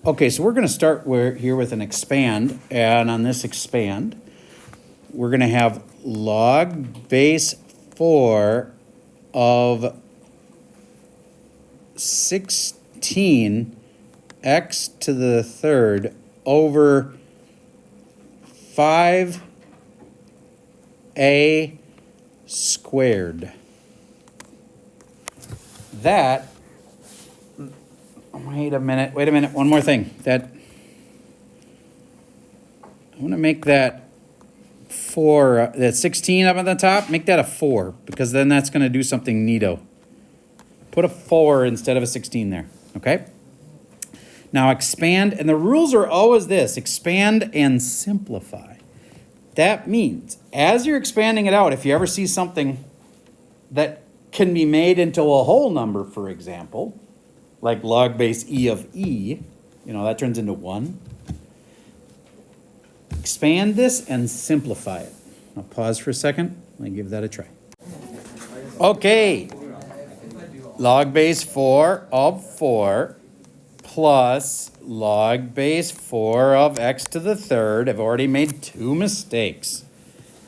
Okay, so we're going to start here with an expand, and on this expand, we're going to have log base 4 of 16 x to the third over 5a squared. That, wait a minute, one more thing. That, I want to make that 4, that 16 up at the top, make that a 4, because then that's going to do something neato. Put a 4 instead of a 16 there, okay? Now expand, and the rules are always this, expand and simplify. That means, as you're expanding it out, if you ever see something that can be made into a whole number, for example, like log base e of e, that turns into 1. Expand this and simplify it. I'll pause for a second. Let me give that a try. Okay. Log base 4 of 4 plus log base 4 of x to the third. I've already made 2 mistakes.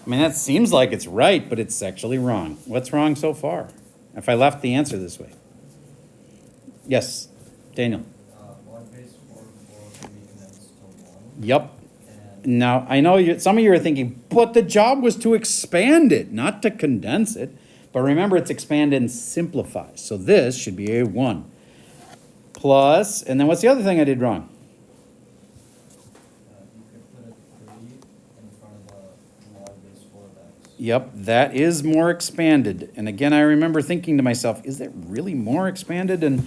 I mean, that seems like it's right, but it's actually wrong. What's wrong so far? If I left the answer this way. Yes, Daniel. Log base 4 can be condensed to 1. Yep. Now, I know some of you are thinking, but the job was to expand it, not to condense it. But remember, it's expand and simplify. So this should be a 1. Plus, and then what's the other thing I did wrong? You could put a 3 in front of the log base 4 of x. Yep, that is more expanded. And again, I remember thinking to myself, is that really more expanded? And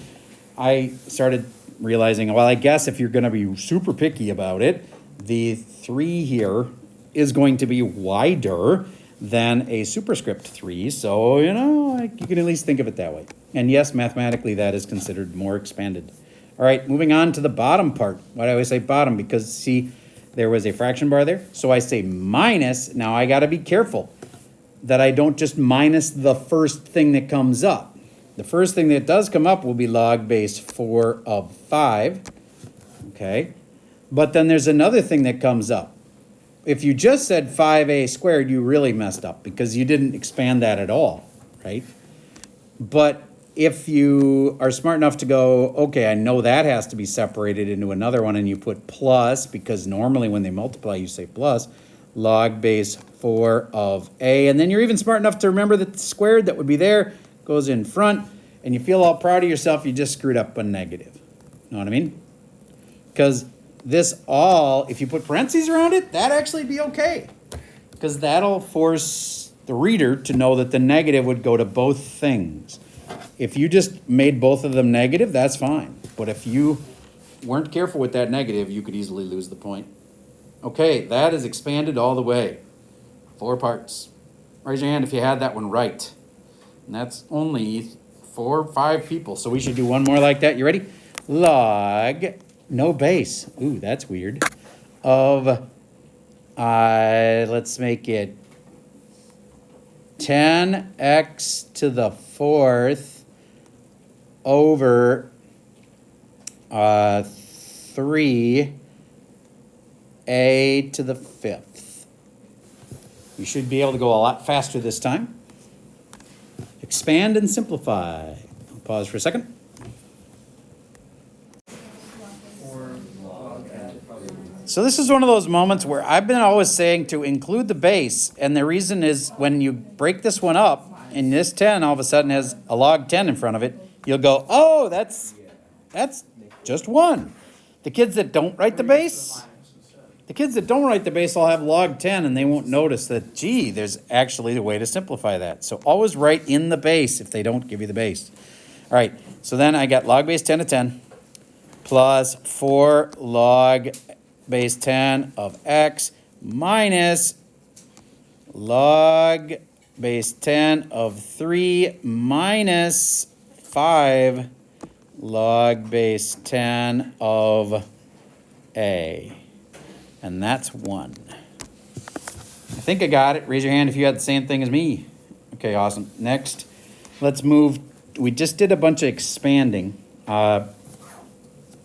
I started realizing, well, I guess if you're going to be super picky about it, the 3 here is going to be wider than a superscript 3. So, you can at least think of it that way. And yes, mathematically, that is considered more expanded. All right, moving on to the bottom part. Why do I always say bottom? Because, see, there was a fraction bar there. So I say minus. Now, I got to be careful that I don't just minus the first thing that comes up. The first thing that does come up will be log base 4 of 5. Okay. But then there's another thing that comes up. If you just said 5a squared, you really messed up because you didn't expand that at all, right? But if you are smart enough to go, okay, I know that has to be separated into another one, and you put plus, because normally when they multiply, you say plus, log base 4 of a, and then you're even smart enough to remember that the squared that would be there goes in front, and you feel all proud of yourself, you just screwed up a negative. Know what I mean? Because this all, if you put parentheses around it, that'd actually be okay. Because that'll force the reader to know that the negative would go to both things. If you just made both of them negative, that's fine. But if you weren't careful with that negative, you could easily lose the point. Okay, that is expanded all the way. 4 parts. Raise your hand if you had that one right. And that's only 4 or 5 people. So we should do one more like that. You ready? Log, no base. Ooh, that's weird. Of, let's make it 10x to the 4th over 3a to the 5th. You should be able to go a lot faster this time. Expand and simplify. I'll pause for a second. So this is one of those moments where I've been always saying to include the base, and the reason is when you break this one up, and this 10 all of a sudden has a log 10 in front of it, you'll go, oh, that's just 1. The kids that don't write the base, will have log 10, and they won't notice that, gee, there's actually a way to simplify that. So always write in the base if they don't give you the base. All right, so then I got log base 10 of 10 plus 4 log base 10 of x minus log base 10 of 3 minus 5 log base 10 of a. And that's 1. I think I got it. Raise your hand if you had the same thing as me. Okay, awesome. Next, let's move. We just did a bunch of expanding.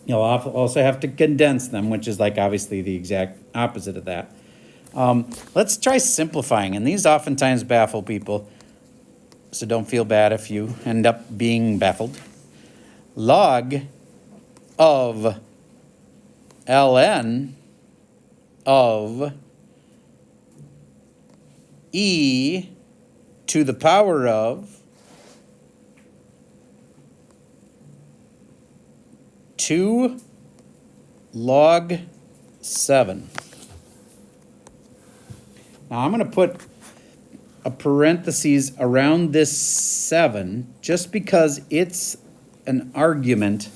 You'll also have to condense them, which is like obviously the exact opposite of that. Let's try simplifying, and these oftentimes baffle people, so don't feel bad if you end up being baffled. Log of ln of e to the power of 2 log 7. Now I'm going to put a parentheses around this 7 just because it's an argument.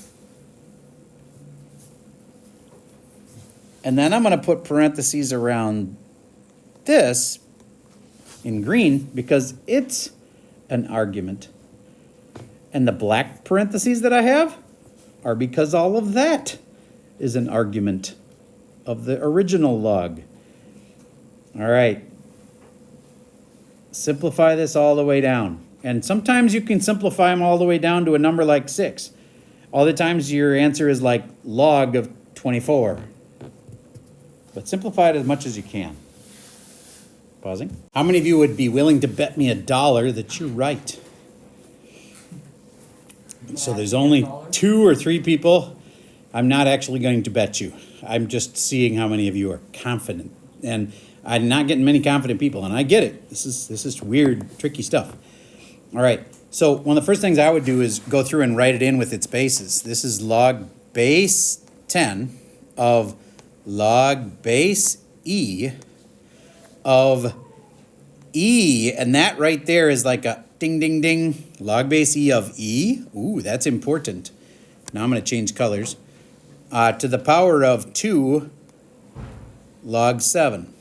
And then I'm going to put parentheses around this in green because it's an argument. And the black parentheses that I have are because all of that is an argument of the original log. All right. Simplify this all the way down. And sometimes you can simplify them all the way down to a number like 6. Other times your answer is like log of 24. But simplify it as much as you can. Pausing. How many of you would be willing to bet me $1 that you're right? So there's only 2 or 3 people. I'm not actually going to bet you. I'm just seeing how many of you are confident. And I'm not getting many confident people, and I get it. This is weird, tricky stuff. All right. So one of the first things I would do is go through and write it in with its bases. This is log base 10 of log base e of e, and that right there is like a ding, ding, ding. Log base e of e. Ooh, that's important. Now I'm going to change colors. To the power of 2 log 7.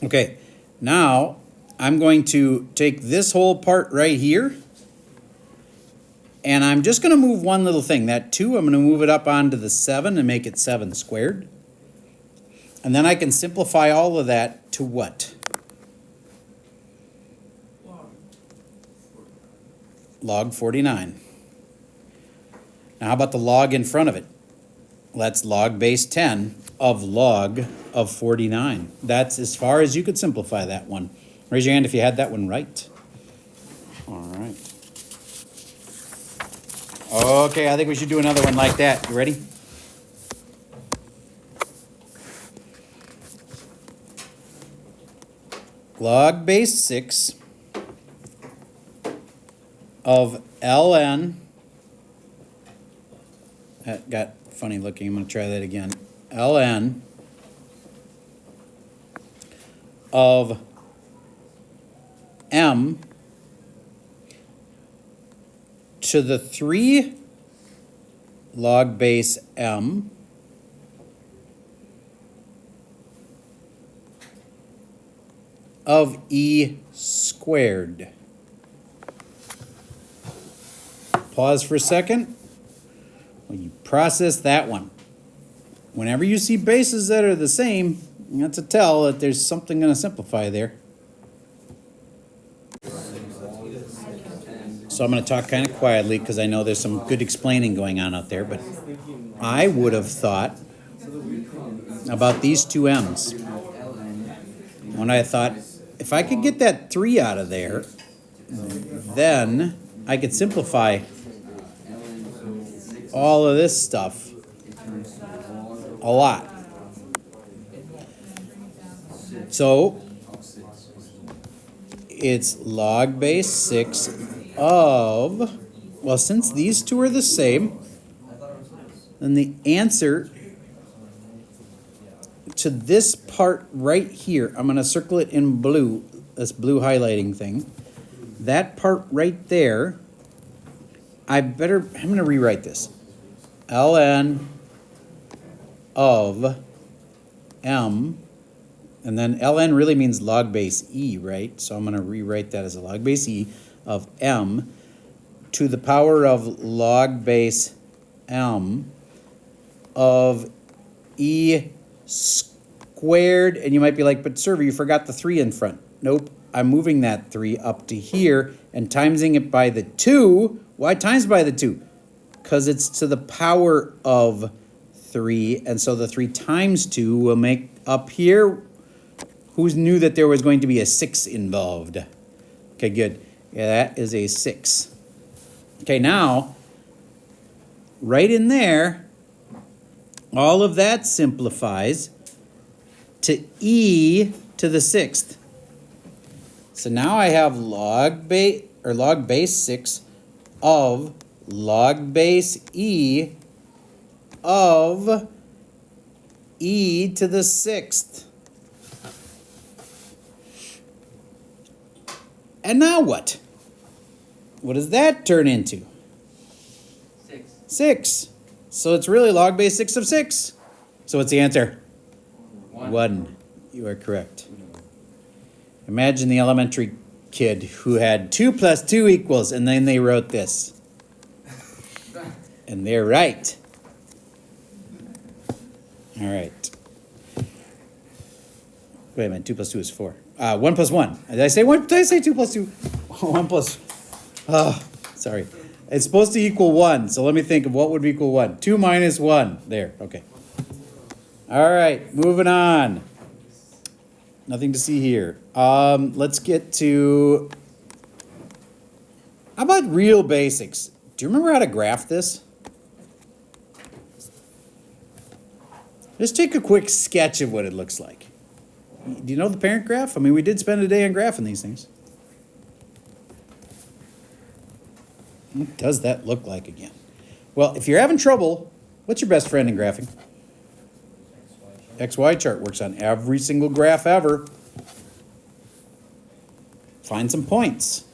Okay, now I'm going to take this whole part right here, and I'm just going to move one little thing. That 2, I'm going to move it up onto the 7 and make it 7 squared. And then I can simplify all of that to what? Log 49. Now how about the log in front of it? That's log base 10 of log of 49. That's as far as you could simplify that one. Raise your hand if you had that one right. All right. Okay, I think we should do another one like that. You ready? Log base 6 of ln. That got funny looking. I'm going to try that again. ln of m to the 3 log base m of e squared. Pause for a second. When you process that one, whenever you see bases that are the same, that's a tell that there's something going to simplify there. So I'm going to talk kind of quietly because I know there's some good explaining going on out there, but I would have thought about these 2 m's. When I thought, if I could get that 3 out of there, then I could simplify all of this stuff a lot. So it's log base 6 of, well, since these 2 are the same, then the answer to this part right here, I'm going to circle it in blue, this blue highlighting thing. That part right there, I'm going to rewrite this. ln of m, and then ln really means log base e, right? So I'm going to rewrite that as a log base e of m to the power of log base m of e squared. And you might be like, but server, you forgot the 3 in front. Nope, I'm moving that 3 up to here and timesing it by the 2. Why times by the 2? because it's to the power of 3, and so the 3 times 2 will make up here. Who knew that there was going to be a 6 involved? Okay, good. Yeah, that is a 6. Okay, now, right in there, all of that simplifies to e to the 6th. So now I have log base 6 of log base e of e to the 6th. And now what? What does that turn into? 6. 6. So it's really log base 6 of 6. So what's the answer? 1. 1. You are correct. Imagine the elementary kid who had 2 plus 2 equals, and then they wrote this. And they're right. All right. Wait a minute, 2 plus 2 is 4. 1 plus 1. Did I say 1? Did I say 2 plus 2? 1 plus... Oh, sorry. It's supposed to equal 1, so let me think of what would equal 1. 2 minus 1. There, okay. All right, moving on. Nothing to see here. Let's get to... How about real basics? Do you remember how to graph this? Just take a quick sketch of what it looks like. Do you know the parent graph? I mean, we did spend a day on graphing these things. What does that look like again? Well, if you're having trouble, what's your best friend in graphing? XY chart works on every single graph ever. Find some points.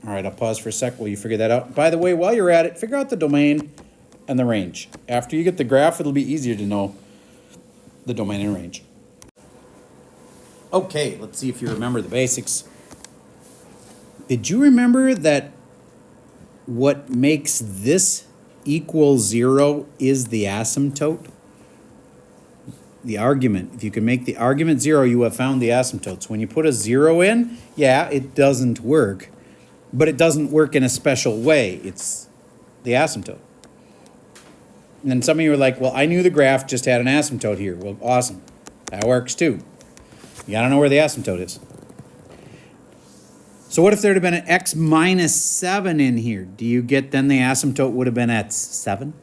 All right, I'll pause for a sec while you figure that out. By the way, while you're at it, figure out the domain and the range. After you get the graph, it'll be easier to know the domain and range. Okay, let's see if you remember the basics. Did you remember that what makes this equal 0 is the asymptote? The argument. If you can make the argument 0, you have found the asymptote. So when you put a 0 in, yeah, it doesn't work. But it doesn't work in a special way. It's the asymptote. And then some of you are like, well, I knew the graph just had an asymptote here. Well, awesome. That works too. You gotta know where the asymptote is. So what if there had been an x minus 7 in here? Do you get then the asymptote would have been at 7?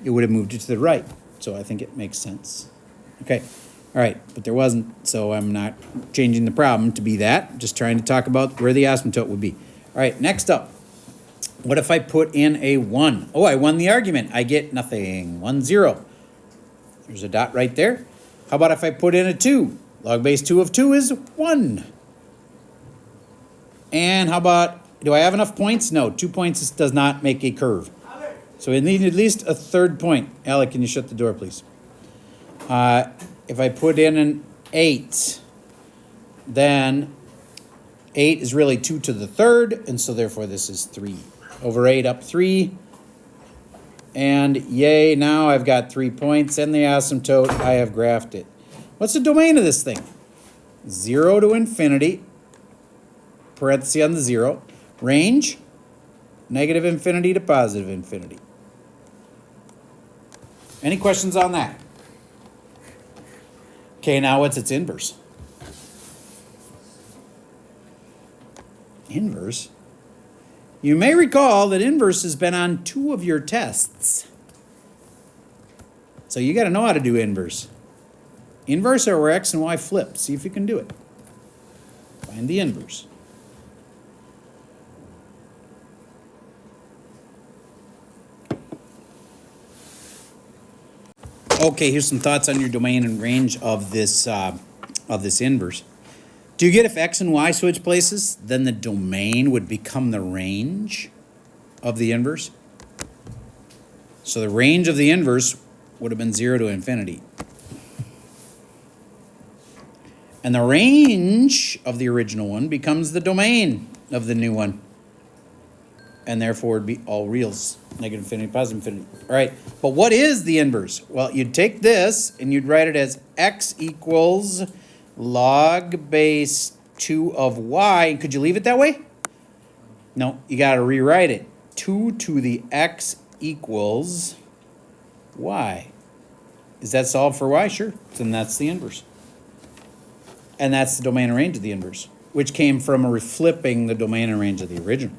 It would have moved it to the right. So I think it makes sense. Okay. All right. But there wasn't, so I'm not changing the problem to be that. Just trying to talk about where the asymptote would be. All right. Next up. What if I put in a 1? Oh, I won the argument. I get nothing. 1, 0. There's a dot right there. How about if I put in a 2? Log base 2 of 2 is 1. And how about, do I have enough points? No, 2 points does not make a curve. So we need at least a third point. Alec, can you shut the door, please? If I put in an 8, then 8 is really 2 to the third, and so therefore this is 3. Over 8 up 3. And yay, now I've got 3 points and the asymptote. I have graphed it. What's the domain of this thing? 0 to infinity, parenthesis on the 0. Range, negative infinity to positive infinity. Any questions on that? Okay, now what's its inverse? Inverse? You may recall that inverse has been on 2 of your tests. So you got to know how to do inverse. Inverse are where x and y flip. See if you can do it. Find the inverse. Okay, here's some thoughts on your domain and range of this inverse. Do you get if x and y switch places, then the domain would become the range of the inverse? So the range of the inverse would have been 0 to infinity. And the range of the original one becomes the domain of the new one. And therefore it'd be all reals, negative infinity, positive infinity. All right, but what is the inverse? Well, you'd take this and you'd write it as x equals log base 2 of y. Could you leave it that way? No, you got to rewrite it. 2 to the x equals y. Is that solved for y? Sure. Then that's the inverse. And that's the domain and range of the inverse, which came from flipping the domain and range of the original.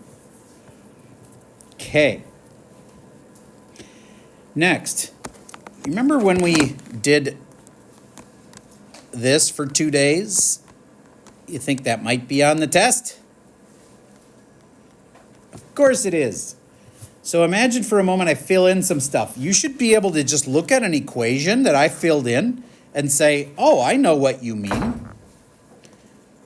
Okay. Next, remember when we did this for 2 days? You think that might be on the test? Of course it is. So imagine for a moment I fill in some stuff. You should be able to just look at an equation that I filled in and say, oh, I know what you mean.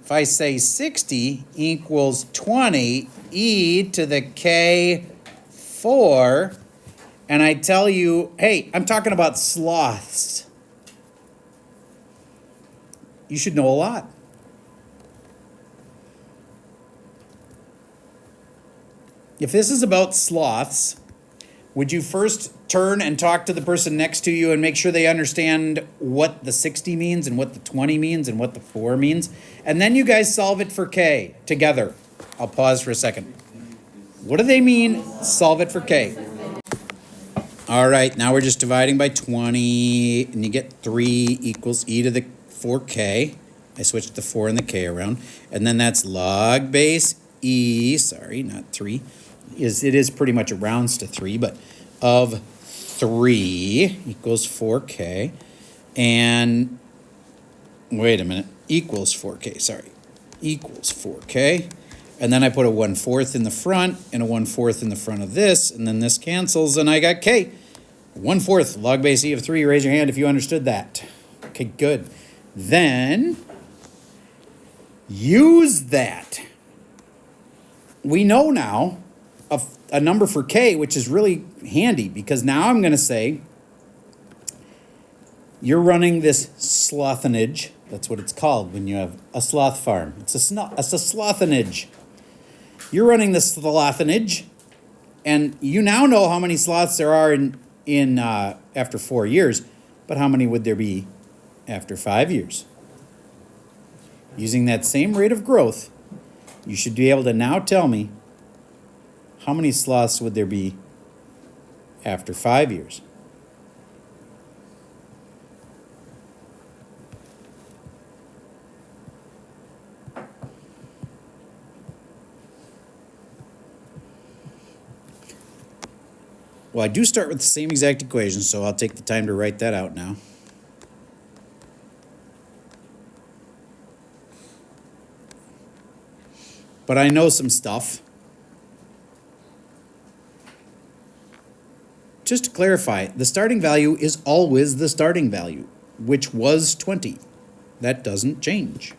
If I say 60 equals 20 e to the k 4, and I tell you, hey, I'm talking about sloths. You should know a lot. If this is about sloths, would you first turn and talk to the person next to you and make sure they understand what the 60 means and what the 20 means and what the 4 means? And then you guys solve it for k together. I'll pause for a second. What do they mean, solve it for k? All right, now we're just dividing by 20, and you get 3 equals e to the 4k. I switched the 4 and the k around. And then that's log base e, sorry, not 3. It is pretty much, it rounds to 3, but of 3 equals 4k. And, wait a minute, equals 4k, sorry. Equals 4k. And then I put a 1/4 in the front and a 1/4 in the front of this, and then this cancels, and I got k. 1/4 log base e of 3. Raise your hand if you understood that. Okay, good. Then use that. We know now a number for k, which is really handy, because now I'm going to say you're running this slothenage. That's what it's called when you have a sloth farm. It's a slothenage. You're running this slothenage, and you now know how many sloths there are in after 4 years, but how many would there be after 5 years? Using that same rate of growth, you should be able to now tell me how many sloths would there be after 5 years. Well, I do start with the same exact equation, so I'll take the time to write that out now. But I know some stuff. Just to clarify, the starting value is always the starting value, which was 20. That doesn't change.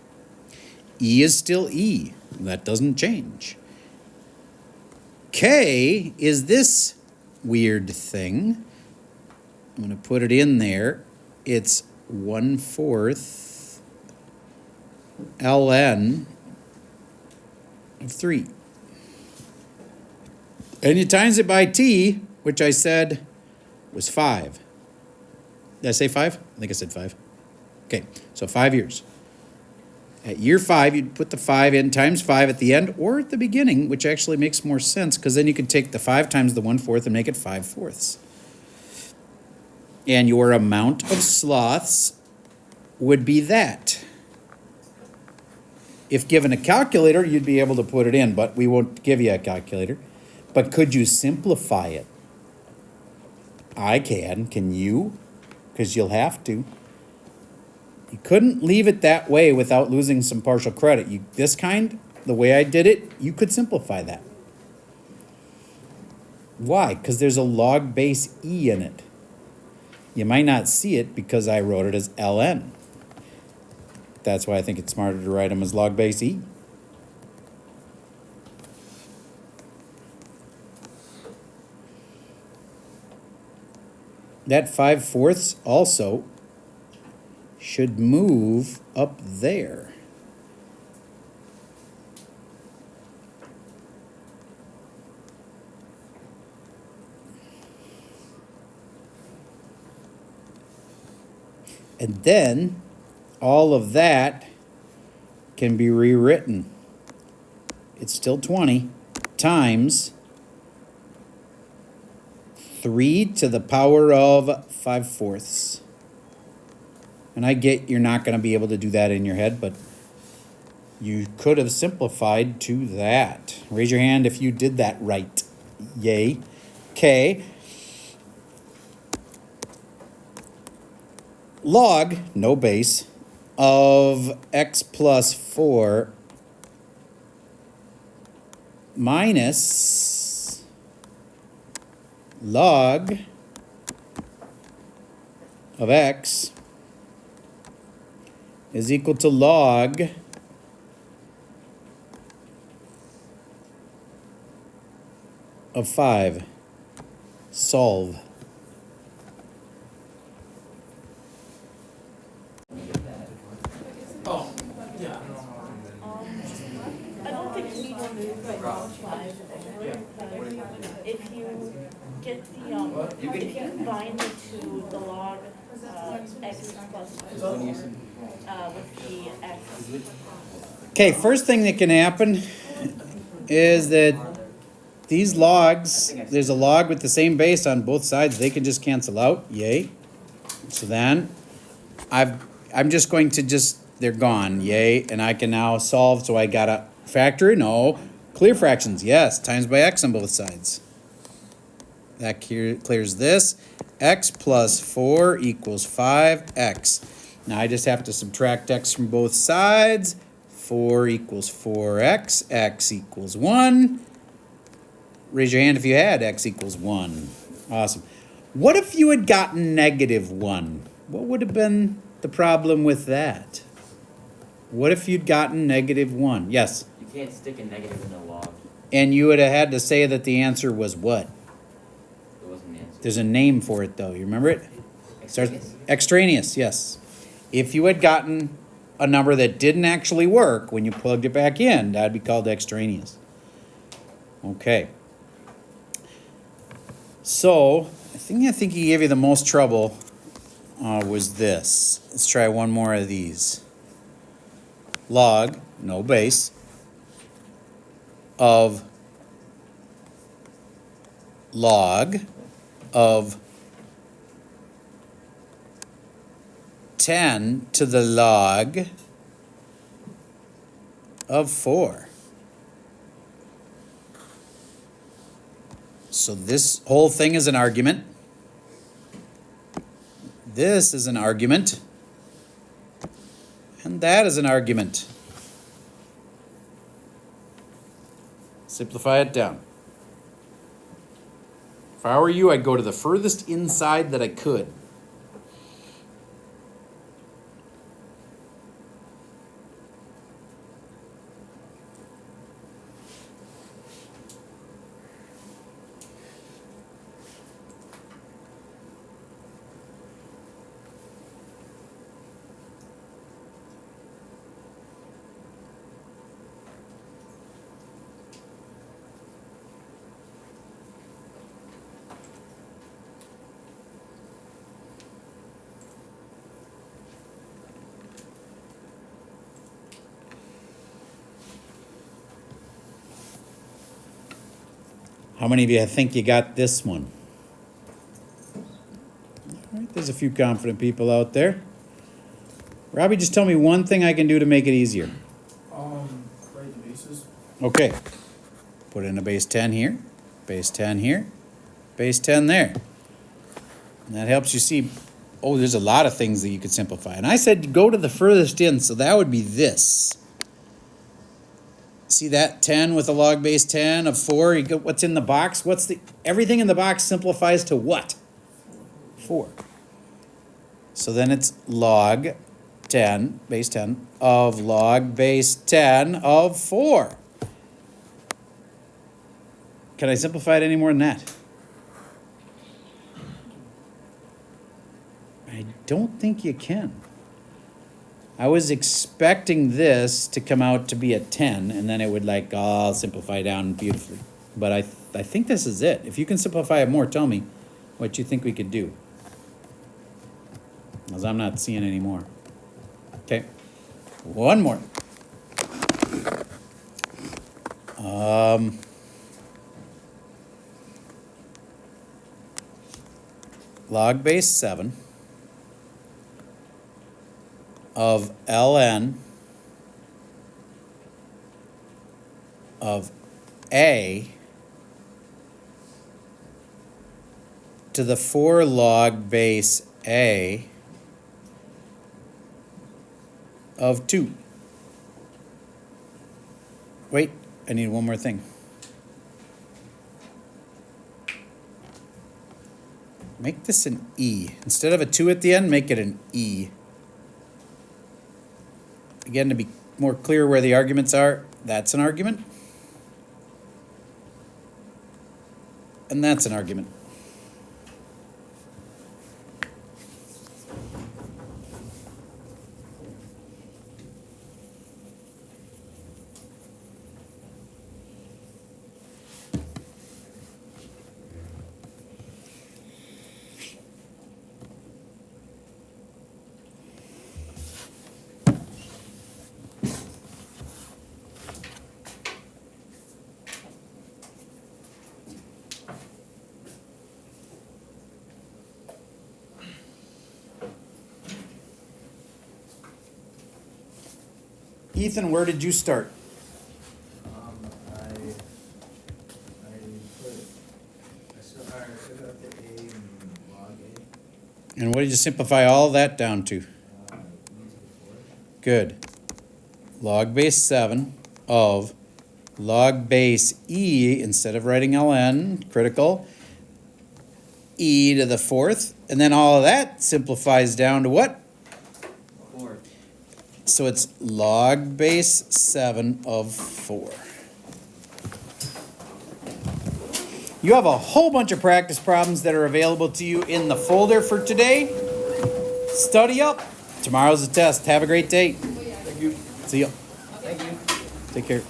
E is still E. That doesn't change. K is this weird thing. I'm going to put it in there. It's 1/4 ln of 3. And you times it by t, which I said was 5. Did I say 5? I think I said 5. Okay, so 5 years. At year 5, you'd put the 5 in times 5 at the end or at the beginning, which actually makes more sense, because then you could take the 5 times the 1/4 and make it 5/4. And your amount of sloths would be that. If given a calculator, you'd be able to put it in, but we won't give you a calculator. But could you simplify it? I can. Can you? Because you'll have to. You couldn't leave it that way without losing some partial credit. This kind, the way I did it, you could simplify that. Why? Because there's a log base e in it. You might not see it because I wrote it as ln. That's why I think it's smarter to write them as log base e. That 5/4 also should move up there. And then all of that can be rewritten. It's still 20 times 3 to the power of 5/4. And I get you're not going to be able to do that in your head, but you could have simplified to that. Raise your hand if you did that right. Yay. Okay. Log, no base, of x plus 4 minus log of x is equal to log of 5. Solve. I don't think you need to move the wrong slide. If you get the, if you combine the two, the log, x plus, with the x. Okay, first thing that can happen is that these logs, there's a log with the same base on both sides, they can just cancel out, yay. So then, I'm just going to they're gone, yay, and I can now solve, so I got a factor, no, clear fractions, yes, times by x on both sides. That clears this, x plus 4 equals 5x. Now I just have to subtract x from both sides, 4 equals 4x, x equals 1. Raise your hand if you had x equals 1. Awesome. What if you had gotten -1? What would have been the problem with that? What if you'd gotten -1? Yes. You can't stick a negative in a log. And you would have had to say that the answer was what? There wasn't an answer. There's a name for it, though. You remember it? Extraneous? Extraneous, yes. If you had gotten a number that didn't actually work when you plugged it back in, that'd be called extraneous. Okay. So, I think he gave you the most trouble was this. Let's try one more of these. Log, no base, of log of 10 to the log of 4. So this whole thing is an argument. This is an argument. And that is an argument. Simplify it down. If I were you, I'd go to the furthest inside that I could. How many of you think you got this one? All right, there's a few confident people out there. Robbie, just tell me one thing I can do to make it easier. Write the bases. Okay. Put in a base 10 here, base 10 here, base 10 there. And that helps you see, oh, there's a lot of things that you could simplify. And I said go to the furthest in, so that would be this. See that 10 with a log base 10 of 4? You get what's in the box? Everything in the box simplifies to what? 4. So then it's log 10, base 10, of log base 10 of 4. Can I simplify it any more than that? I don't think you can. I was expecting this to come out to be a 10, and then it would I'll simplify down beautifully. But I think this is it. If you can simplify it more, tell me what you think we could do. Because I'm not seeing any more. Okay, one more. log base 7 of ln of a to the 4 log base a of 2. Wait, I need one more thing. Make this an E. Instead of a 2 at the end, make it an E. Again, to be more clear where the arguments are, that's an argument. And that's an argument. Ethan, where did you start? I took out the A and log A, And what did you simplify all that down to? E to the 4th. Good. Log base 7 of log base E, instead of writing ln, critical, E to the 4th. And then all of that simplifies down to what? 4. So it's log base 7 of 4. You have a whole bunch of practice problems that are available to you in the folder for today. Study up. Tomorrow's the test. Have a great day. Thank you. See ya. Thank you. Take care.